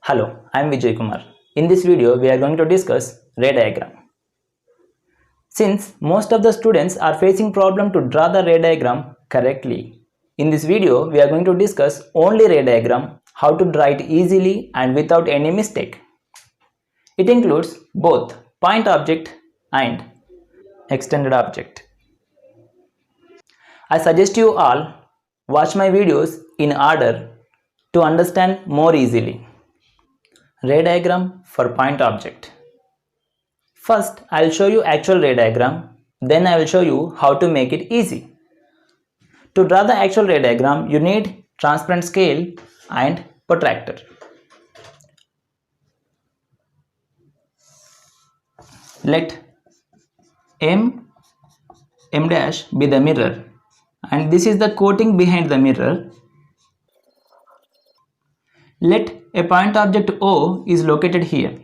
Hello, I am Vijay Kumar. In this video, we are going to discuss ray diagram. Since most of the students are facing problem to draw the ray diagram correctly, in this video, we are going to discuss only ray diagram, how to draw it easily and without any mistake. It includes both point object and extended object. I suggest you all watch my videos in order to understand more easily. Ray diagram for point object. First, I will show you actual ray diagram, then I will show you how to make it easy. To draw the actual ray diagram, you need transparent scale and protractor. Let M dash be the mirror, and this is the coating behind the mirror. Let a point object O is located here.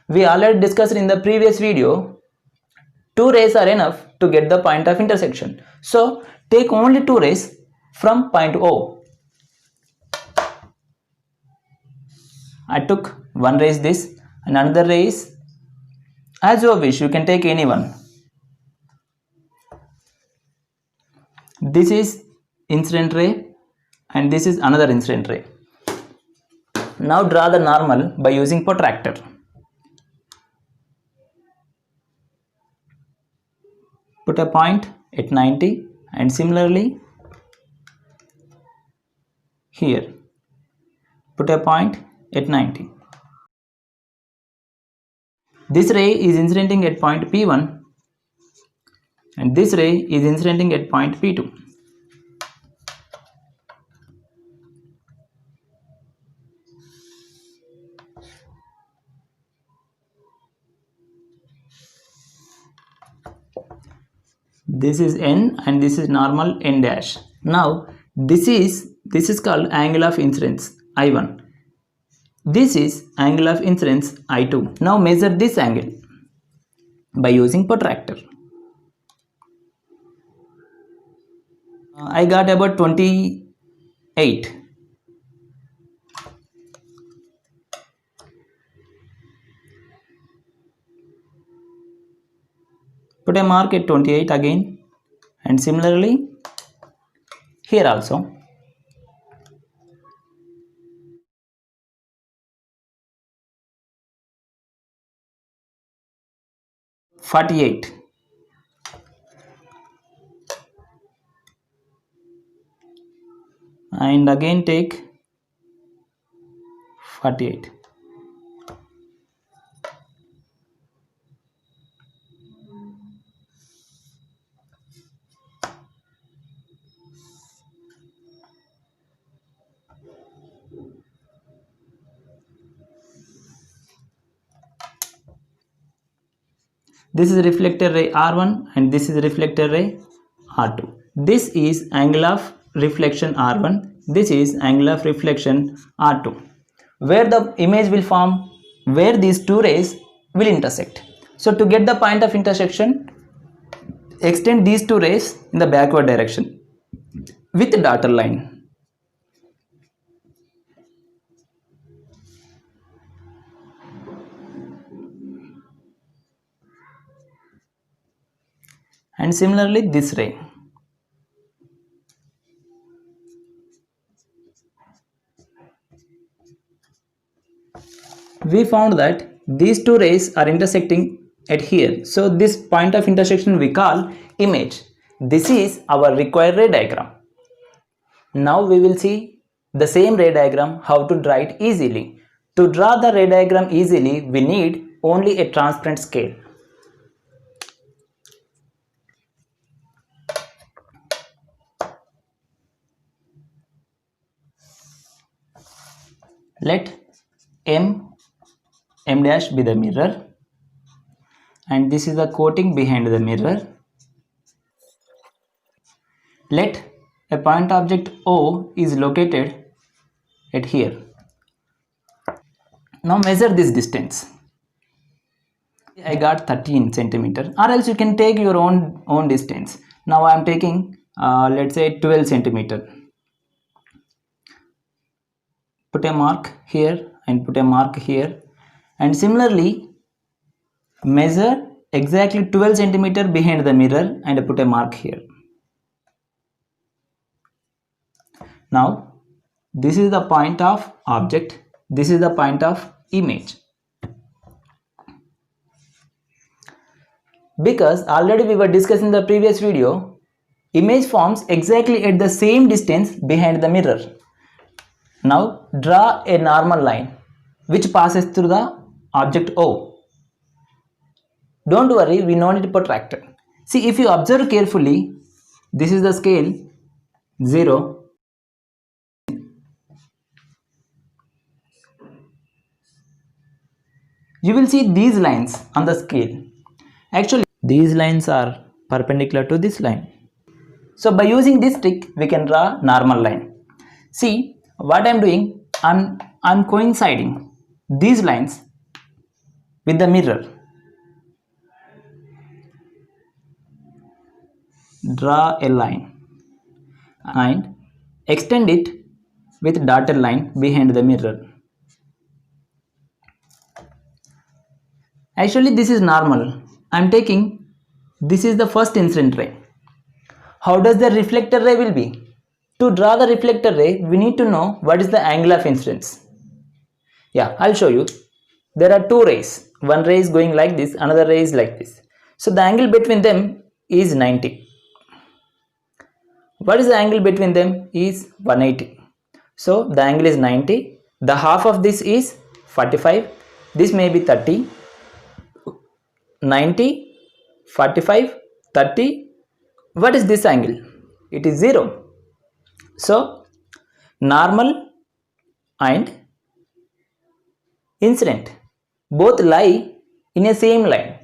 We already discussed in the previous video, two rays are enough to get the point of intersection. So take only two rays from point O. I took one ray is this and another ray is, as you wish, you can take any one. This is incident ray and this is another incident ray. Now draw the normal by using protractor. Put a point at 90 and similarly here put a point at 90. This ray is incidenting at point P1 and this ray is incidenting at point P2. This is N and this is normal N dash. Now this is called angle of incidence I1. This is angle of incidence I2. Now measure this angle by using protractor. I got about 28. Put a mark at 28 again and similarly here also. .48 and again take 48. This is reflector ray R1 and this is reflector ray R2. This is angle of reflection R1. This is angle of reflection R2. Where the image will form, where these two rays will intersect. So to get the point of intersection, extend these two rays in the backward direction with the dotted line. And similarly this ray. We found that these two rays are intersecting at here. So this point of intersection we call image. This is our required ray diagram. Now we will see the same ray diagram how to draw it easily. To draw the ray diagram easily, we need only a transparent scale. Let M dash be the mirror and this is the coating behind the mirror. Let a point object O is located at here. Now measure this distance. I got 13 centimeter, or else you can take your own distance. Now I am taking let's say 12 centimeter. Put a mark here and put a mark here, and similarly measure exactly 12 centimeter behind the mirror and put a mark here. Now this is the point of object, this is the point of image. Because already we were discussing the previous video, image forms exactly at the same distance behind the mirror. Now draw a normal line which passes through the object O. Don't worry, we no need to protract. See, if you observe carefully, this is the scale 0. You will see these lines on the scale. Actually, these lines are perpendicular to this line. So by using this trick, we can draw normal line. See, what I am doing, I'm coinciding these lines with the mirror. Draw a line and extend it with dotted line behind the mirror. Actually, this is normal. I'm taking, this is the first incident ray. How does the reflector ray will be? To draw the reflector ray, we need to know what is the angle of incidence. Yeah, I'll show you. There are two rays. One ray is going like this, another ray is like this. So the angle between them is 90. What is the angle between them is 180. So the angle is 90. The half of this is 45. This may be 30. 90, 45, 30. What is this angle? It is 0. So normal and incident both lie in a same line.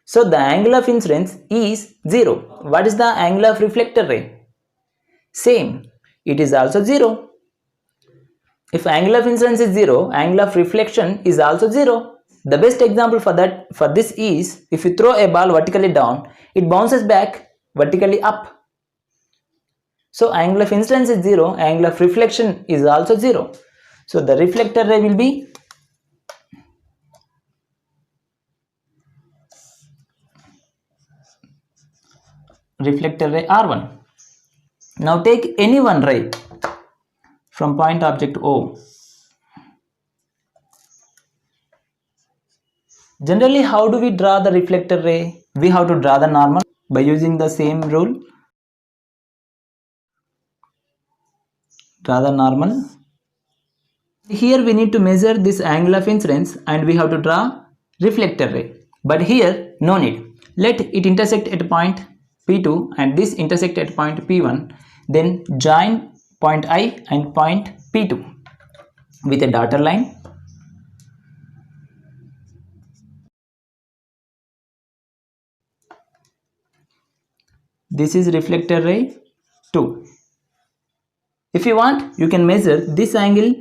So the angle of incidence is 0. What is the angle of reflector ray? Same. It is also 0. If angle of incidence is 0, angle of reflection is also 0. The best example for this is, if you throw a ball vertically down, it bounces back vertically up. So angle of incidence is 0, angle of reflection is also 0. So the reflector ray will be reflector ray R1. Now take any one ray from point object O. Generally, how do we draw the reflector ray? We have to draw the normal by using the same rule. Draw the normal. Here we need to measure this angle of incidence and we have to draw reflector ray. But here no need. Let it intersect at point P2 and this intersect at point P1. Then join point I and point P2 with a dotted line. This is reflector ray 2. If you want, you can measure this angle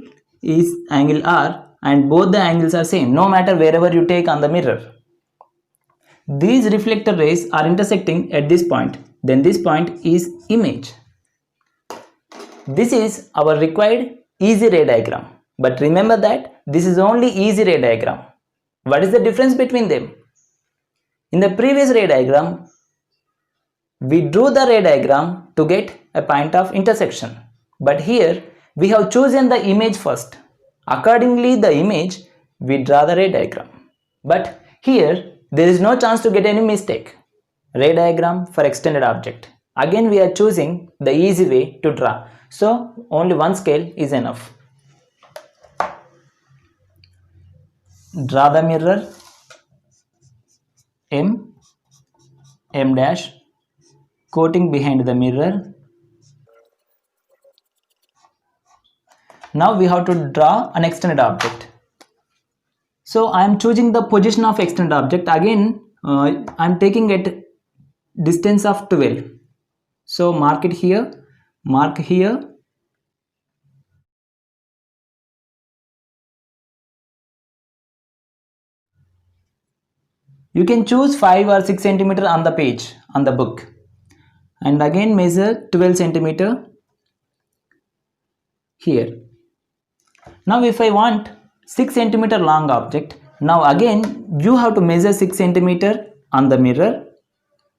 is angle R and both the angles are same no matter wherever you take on the mirror. These reflector rays are intersecting at this point. Then this point is image. This is our required easy ray diagram. But remember that this is only easy ray diagram. What is the difference between them? In the previous ray diagram, we drew the ray diagram to get a point of intersection. But here we have chosen the image first. Accordingly, the image we draw the ray diagram. But here there is no chance to get any mistake. Ray diagram for extended object. Again we are choosing the easy way to draw. So only one scale is enough. Draw the mirror M dash, coating behind the mirror. Now we have to draw an extended object. So I am choosing the position of extended object. Again I am taking it distance of 12. So mark it here, mark here. You can choose 5 or 6 centimeter on the page, on the book. And again measure 12 centimeter here. Now if I want 6 centimeter long object. Now again you have to measure 6 centimeter on the mirror.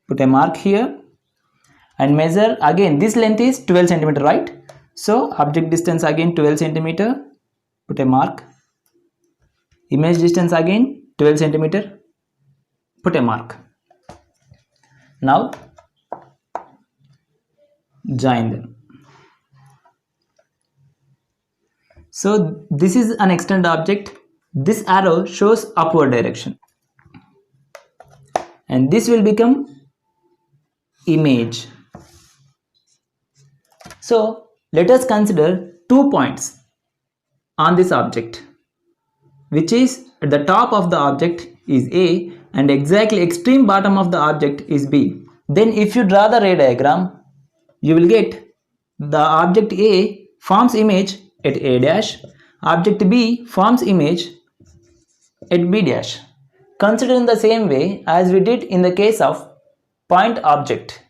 Put a mark here and measure again. This length is 12 centimeter, right? So object distance again 12 centimeter. Put a mark. Image distance again 12 centimeter. Put a mark. Now join them. So this is an extended object. This arrow shows upward direction and this will become image. So let us consider 2 points on this object, which is at the top of the object is A and exactly extreme bottom of the object is B. Then if you draw the ray diagram, you will get the object A forms image at A dash, object B forms image at B dash. Consider in the same way as we did in the case of point object.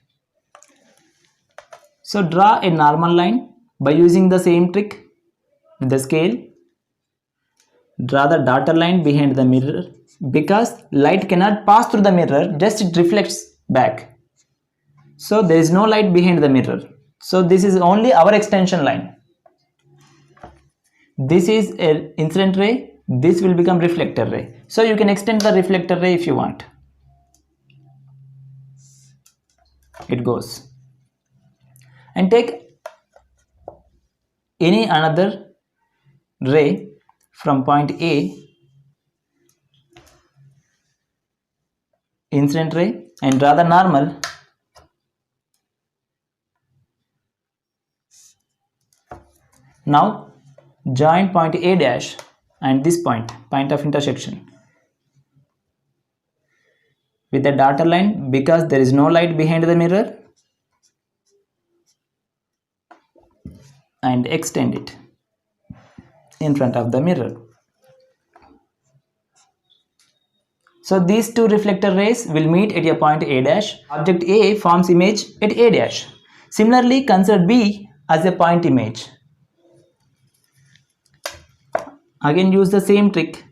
So draw a normal line by using the same trick with the scale. Draw the dotted line behind the mirror because light cannot pass through the mirror, just it reflects back. So there is no light behind the mirror. So this is only our extension line. This is an incident ray, this will become reflector ray. So you can extend the reflector ray if you want. It goes. And take any another ray from point A, incident ray, and draw the normal. Now join point A dash and this point of intersection with the dotted line because there is no light behind the mirror, and extend it in front of the mirror. So these two reflector rays will meet at a point A dash. Object A forms image at A dash. Similarly, consider B as a point image. Again use the same trick.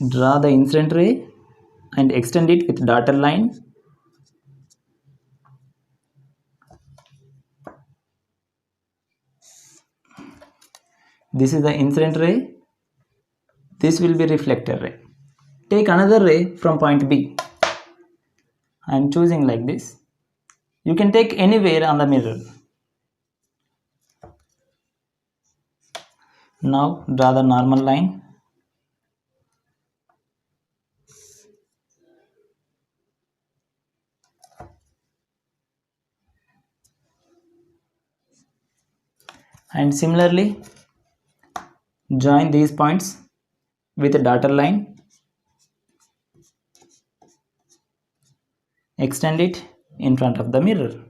Draw the incident ray and extend it with dotted line. This is the incident ray. This will be reflector ray. Take another ray from point B. I am choosing like this. You can take anywhere on the mirror. Now draw the normal line. And similarly join these points with a dotted line. Extend it in front of the mirror.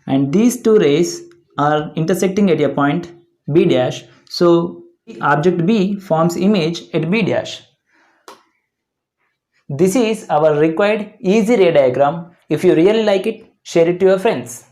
And these two rays are intersecting at a point B dash. So object B forms image at B dash. This is our required easy ray diagram. If you really like it, share it to your friends.